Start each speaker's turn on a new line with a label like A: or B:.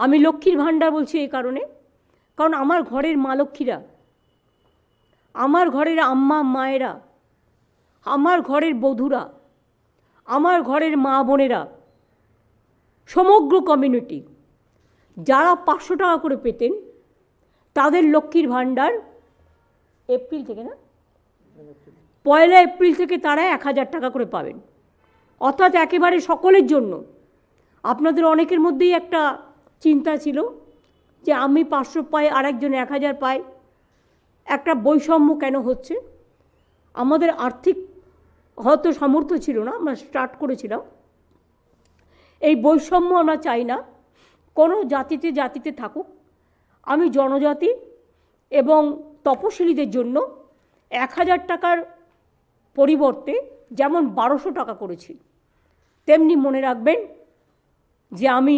A: আমি লক্ষ্মীর ভাণ্ডার বলছি এই কারণে, কারণ আমার ঘরের মা লক্ষ্মীরা, আমার ঘরের আম্মা মায়েরা, আমার ঘরের বধূরা, আমার ঘরের মা বোনেরা, সমগ্র কমিউনিটি যারা 500 টাকা করে পেতেন, তাদের লক্ষ্মীর ভাণ্ডার এপ্রিল থেকে, না 1 এপ্রিল থেকে তারা 1000 টাকা করে পাবেন। অর্থাৎ একেবারে সকলের জন্য। আপনাদের অনেকের মধ্যেই একটা চিন্তা ছিল যে আমি 500 পাই, আরেকজন 1000 পায়, একটা বৈষম্য কেন হচ্ছে। আমাদের আর্থিক হয়তো সামর্থ্য ছিল না, আমরা স্টার্ট করেছিলাম। এই বৈষম্য আমরা চাই না, কোনো জাতিতে জাতিতে থাকুক। আমি জনজাতি এবং তপশিলীদের জন্য 1000 টাকার পরিবর্তে যেমন 1200 টাকা করেছি, তেমনি মনে রাখবেন যে আমি